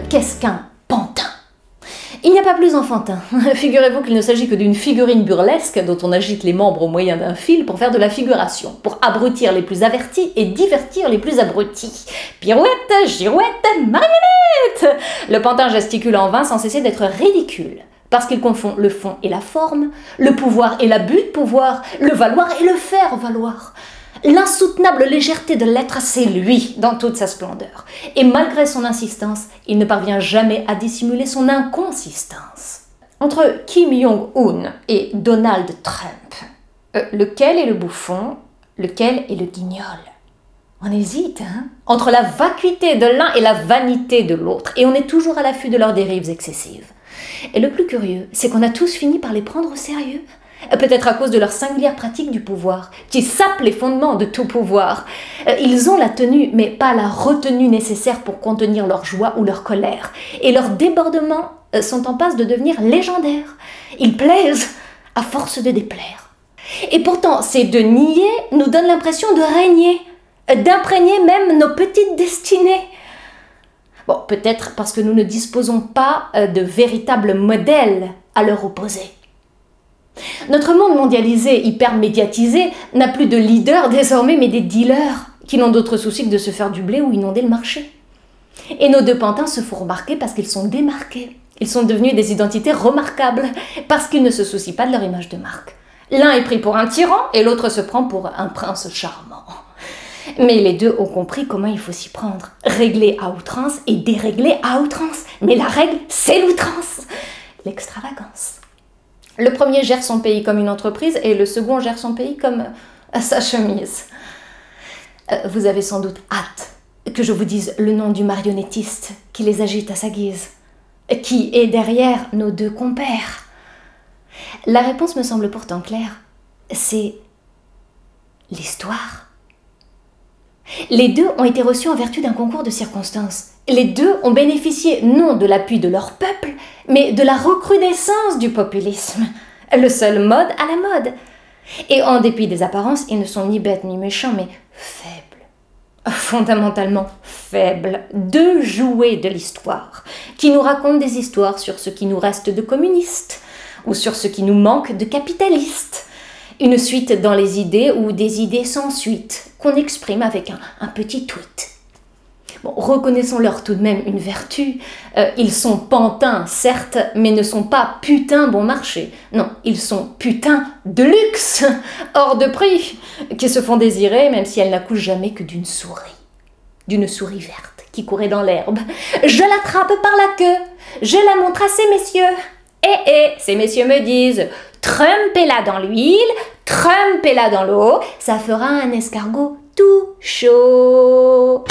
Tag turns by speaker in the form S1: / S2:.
S1: Qu'est-ce qu'un pantin? Il n'y a pas plus enfantin. Figurez-vous qu'il ne s'agit que d'une figurine burlesque dont on agite les membres au moyen d'un fil pour faire de la figuration, pour abrutir les plus avertis et divertir les plus abrutis. Pirouette, girouette, marionnette! Le pantin gesticule en vain sans cesser d'être ridicule, parce qu'il confond le fond et la forme, le pouvoir et l'abus de pouvoir, le valoir et le faire valoir. L'insoutenable légèreté de l'être, c'est lui, dans toute sa splendeur. Et malgré son insistance, il ne parvient jamais à dissimuler son inconsistance. Entre Kim Jong-un et Donald Trump, lequel est le bouffon, lequel est le guignol? On hésite, hein? Entre la vacuité de l'un et la vanité de l'autre, et on est toujours à l'affût de leurs dérives excessives. Et le plus curieux, c'est qu'on a tous fini par les prendre au sérieux. Peut-être à cause de leur singulière pratique du pouvoir, qui sape les fondements de tout pouvoir. Ils ont la tenue, mais pas la retenue nécessaire pour contenir leur joie ou leur colère. Et leurs débordements sont en passe de devenir légendaires. Ils plaisent à force de déplaire. Et pourtant, ces deux niais nous donnent l'impression de régner, d'imprégner même nos petites destinées. Bon, peut-être parce que nous ne disposons pas de véritables modèles à leur opposer. Notre monde mondialisé, hyper médiatisé, n'a plus de leaders désormais, mais des dealers, qui n'ont d'autre souci que de se faire du blé ou inonder le marché. Et nos deux pantins se font remarquer parce qu'ils sont démarqués. Ils sont devenus des identités remarquables, parce qu'ils ne se soucient pas de leur image de marque. L'un est pris pour un tyran, et l'autre se prend pour un prince charmant. Mais les deux ont compris comment il faut s'y prendre. Régler à outrance et dérégler à outrance. Mais la règle, c'est l'outrance. L'extravagance. Le premier gère son pays comme une entreprise et le second gère son pays comme sa chemise. Vous avez sans doute hâte que je vous dise le nom du marionnettiste qui les agite à sa guise. Qui est derrière nos deux compères? La réponse me semble pourtant claire. C'est l'histoire. Les deux ont été reçus en vertu d'un concours de circonstances. Les deux ont bénéficié non de l'appui de leur peuple, mais de la recrudescence du populisme. Le seul mode à la mode. Et en dépit des apparences, ils ne sont ni bêtes ni méchants, mais faibles. Fondamentalement faibles. Deux jouets de l'histoire, qui nous racontent des histoires sur ce qui nous reste de communistes, ou sur ce qui nous manque de capitalistes. Une suite dans les idées ou des idées sans suite, qu'on exprime avec un petit tweet. Bon, reconnaissons-leur tout de même une vertu. Ils sont pantins, certes, mais ne sont pas putains bon marché. Non, ils sont putains de luxe, hors de prix, qui se font désirer même si elles n'accouchent jamais que d'une souris verte qui courait dans l'herbe. Je l'attrape par la queue, je la montre à ces messieurs. Ces messieurs me disent, trempez-la dans l'huile, trempez-la dans l'eau, ça fera un escargot tout chaud.